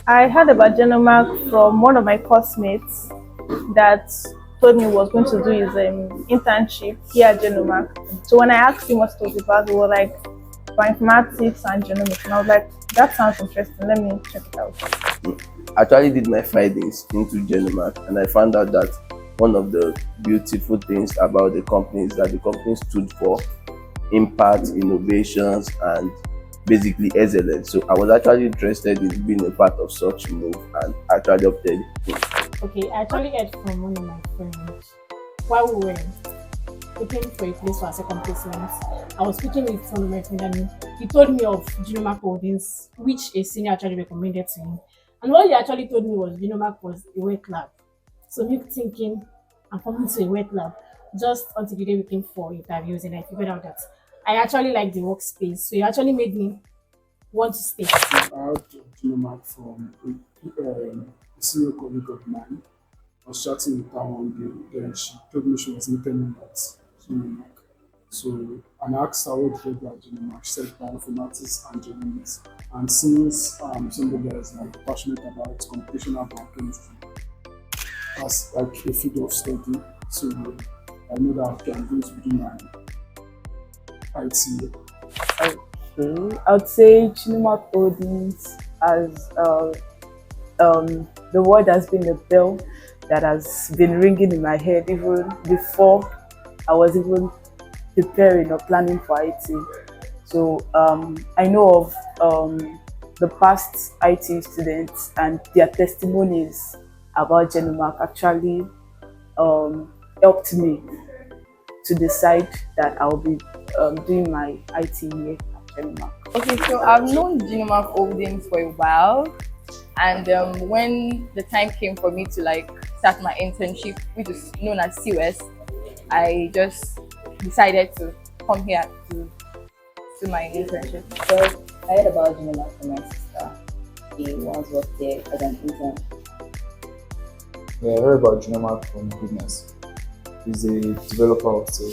I heard about Genomac from one of my classmates that told me he was going to do his internship here at Genomac. So when I asked him what it was about, he was like bioinformatics and genomics, and I was like, that sounds interesting. Let me check it out. I actually did my findings into Genomac, and I found out that one of the beautiful things about the company is that the company stood for impact, innovations, and basically excellence. So I was actually interested in being a part of such move and actually opted in. Okay, I actually heard from one of my friends while we were looking for a place for our second placement. I was speaking with one of my friends and he told me of Genomac Holdings, which a senior actually recommended to him. And what he actually told me was Genomac was a wet lab. So me thinking I'm coming to a wet lab just until the day we came for interviews and I figured out that I actually like the workspace. So it actually made me want to stay. I had Genomac from a senior colleague of mine. I was chatting with her one day, then she told me she was interning at Genomac. So, and I asked her what did about Genomac. She said bioinformatics and genomics. And since somebody that is like passionate about computational biochemistry as like a field of study, so I know that I'm going to do my IT. Okay, I would say Genomac Holdings as the word has been a bell that has been ringing in my head even before I was even preparing or planning for IT. So I know of the past IT students and their testimonies about Genomac actually helped me to decide that I'll be doing my IT year at Genomac. Okay, so I've known Genomac Holdings for a while, and when the time came for me to like start my internship, which is known as COS, I just decided to come here to do my internship. So I heard about Genomac from my sister. She once worked there as an intern. Yeah, I heard about Genomac from Goodness. He's a developer also.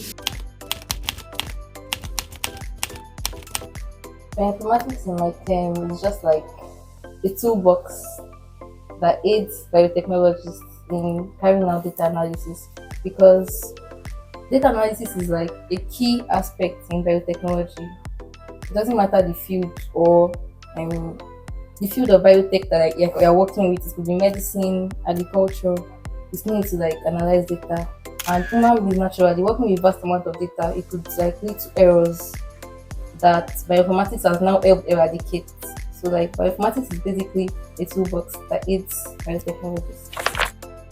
Bioinformatics in my term is just like a toolbox that aids biotechnologists in carrying out data analysis, because data analysis is like a key aspect in biotechnology. It doesn't matter the field or the field of biotech that you're working with. It could be medicine, agriculture. It's need to like analyze data. And human beings naturally working with vast amount of data, it could like lead to errors that bioinformatics has now helped eradicate. So like bioinformatics is basically a toolbox that aids biotechnologists.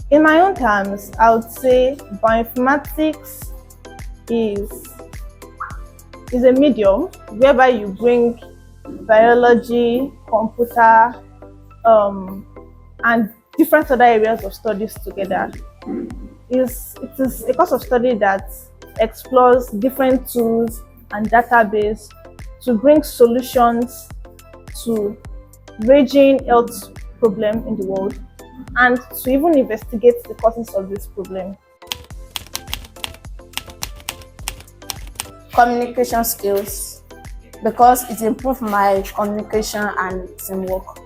In my own terms, I would say bioinformatics is a medium whereby you bring biology, computer, and different other areas of studies together. It is a course of study that explores different tools and database to bring solutions to raging health problem in the world and to even investigate the causes of this problem. Communication skills, because it improved my communication and teamwork.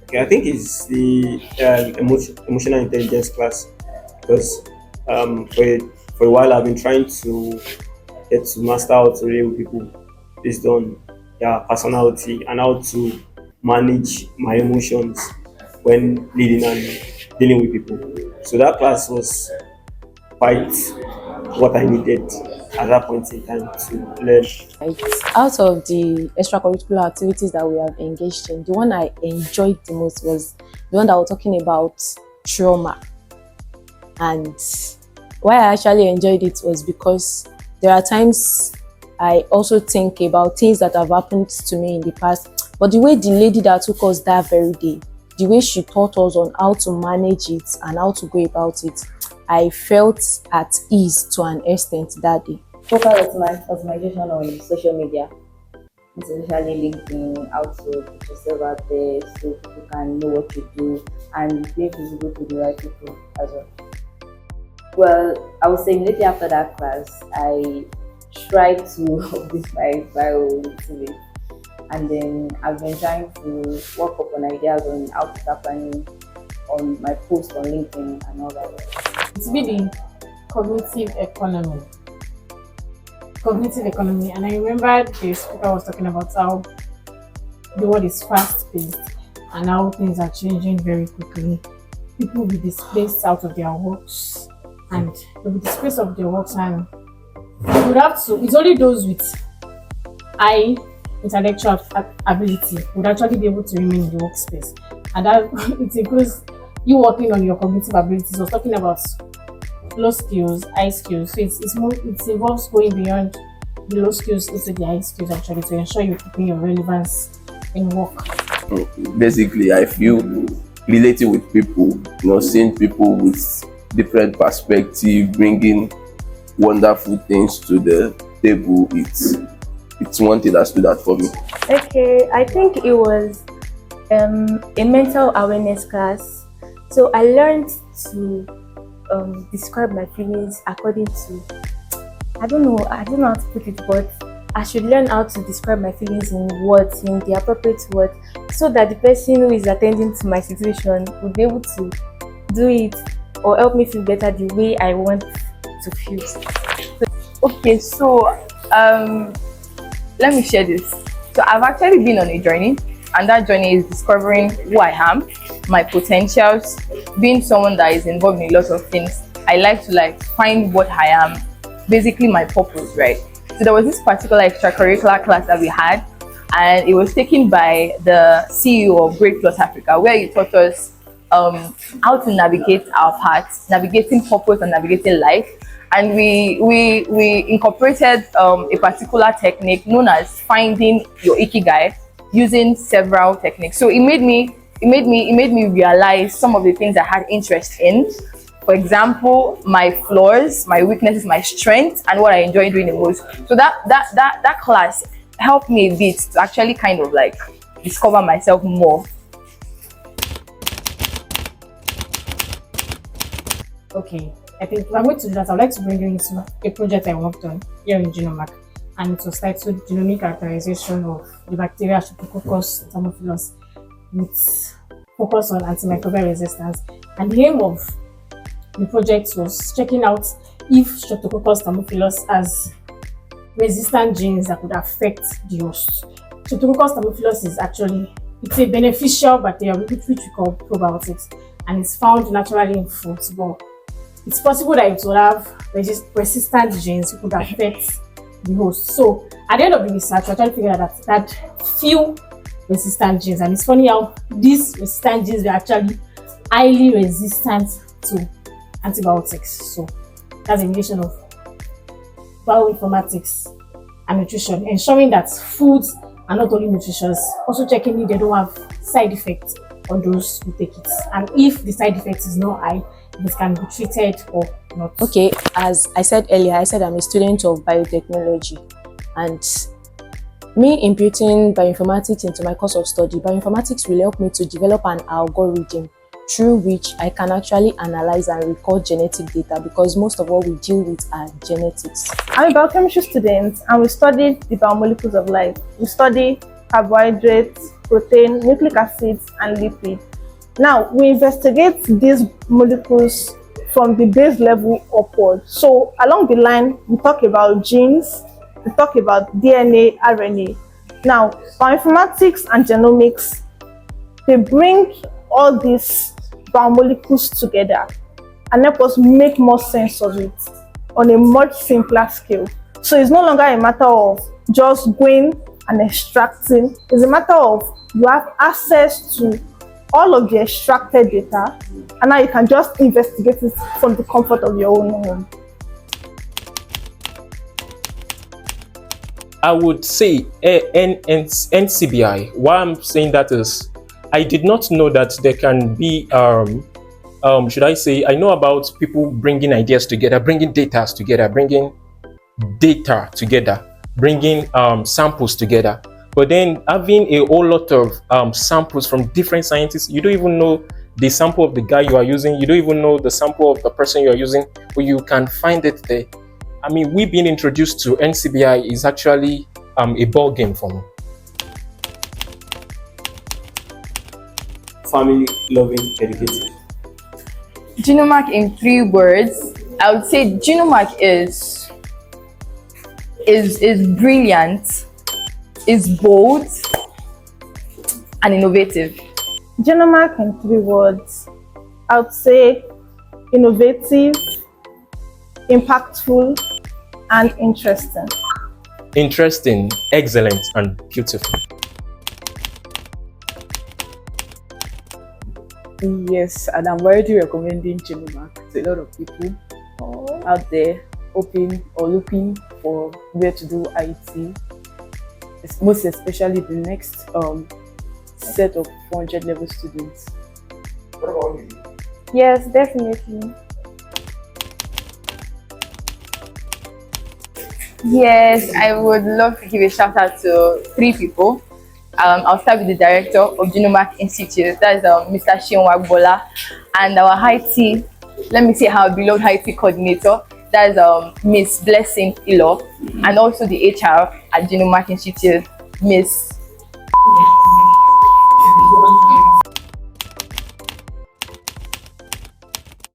Okay, I think it's the emotional intelligence class because for a while I've been trying to get to master how to relate with people based on their personality and how to manage my emotions when leading and dealing with people. So that class was quite what I needed at that point in time to learn. Right. Out of the extracurricular activities that we have engaged in, the one I enjoyed the most was the one that we're talking about trauma. And why I actually enjoyed it was because there are times I also think about things that have happened to me in the past, but the way the lady that took us that very day, the way she taught us on how to manage it and how to go about it, I felt at ease to an extent that day. Focus optimization on social media, especially LinkedIn, how to put yourself out there so people can know what you do and be visible to the right people as well. Well, I would say immediately after that class, I tried to update my bio a little bit. and then I've been trying to work up on ideas on how to start planning on my post on LinkedIn and all that. It's been the cognitive economy. Cognitive economy, and I remember the speaker was talking about how the world is fast paced and how things are changing very quickly. People will be displaced out of their works, and they'll be displaced of their works, and you would have to, it's only those with high intellectual ability would actually be able to remain in the workspace. And that it includes you working on your cognitive abilities. I was talking about low skills, high skills. So it involves going beyond the low skills into the high skills actually to ensure you're keeping your relevance in work. Basically, I feel relating with people, seeing people with different perspective, bringing wonderful things to the table, it's one thing that stood out for me. Okay, I think it was a mental awareness class. So I learned to describe my feelings according to, I don't know how to put it, but I should learn how to describe my feelings in words, in the appropriate words, so that the person who is attending to my situation will be able to do it or help me feel better the way I want to feel. Okay, so let me share this. So I've actually been on a journey, and that journey is discovering who I am, my potentials, being someone that is involved in a lot of things. I like to find what I am, basically my purpose, right? So there was this particular extracurricular class that we had, and it was taken by the CEO of Great Plus Africa, where he taught us how to navigate our paths, navigating purpose and navigating life. And we incorporated a particular technique known as finding your ikigai using several techniques. So it made me realize some of the things I had interest in. For example, my flaws, my weaknesses, my strengths, and what I enjoy doing the most. So that class helped me a bit to actually kind of discover myself more. Okay, I think if I'm going to do that, I'd like to bring you into a project I worked on here in Genomac, and it was titled Genomic Characterization of the bacteria Streptococcus thermophilus with focus on antimicrobial resistance. And the aim of the project was checking out if Streptococcus thermophilus has resistant genes that could affect the host. Streptococcus thermophilus is actually, it's a beneficial bacteria which we call probiotics, and it's found naturally in fruits, but it's possible that it will have resistant genes which could affect the host. So at the end of the research, we're trying to figure out that few resistant genes, and it's funny how these resistant genes were actually highly resistant to antibiotics. So that's a relation of bioinformatics and nutrition, ensuring that foods are not only nutritious, also checking if they don't have side effects on those who take it, and if the side effect is not high, this can be treated or not. Okay, as I said earlier, I'm a student of biotechnology, and me imputing bioinformatics into my course of study, bioinformatics will help me to develop an algorithm through which I can actually analyze and record genetic data, because most of what we deal with are genetics. I'm a biochemistry student, and we study the biomolecules of life. We study carbohydrates, protein, nucleic acids, and lipid. Now, we investigate these molecules from the base level upward. So along the line, we talk about genes, we talk about DNA, RNA. Now, bioinformatics and genomics, they bring all these biomolecules together and help us make more sense of it on a much simpler scale. So it's no longer a matter of just going and extracting. It's a matter of you have access to all of the extracted data, and now you can just investigate it from the comfort of your own home. I would say NCBI. Why I'm saying that is, I did not know that there can be, should I say, I know about people bringing ideas together, bringing data together, bringing samples together. But then having a whole lot of samples from different scientists, you don't even know the sample of the guy you are using, you don't even know the sample of the person you are using, but you can find it there. I mean, we being introduced to NCBI is actually a ball game for me. family loving, educative. Genomac in 3 words, I would say Genomac is brilliant, is bold, and innovative. Genomac in 3 words, I would say innovative, impactful, and interesting. Interesting, excellent, and beautiful. Yes, and I'm already recommending Genomac to a lot of people out there hoping or looking for where to do IT, most especially the next set of 400 level students. What about you? Yes, definitely. Yes, I would love to give a shout out to 3 people. I'll start with the director of Genomac Institute, that is Mr. Shion, and our IT, let me say our beloved IT coordinator, that is Miss Blessing Ilo, and also the HR at Genomac Institute, Miss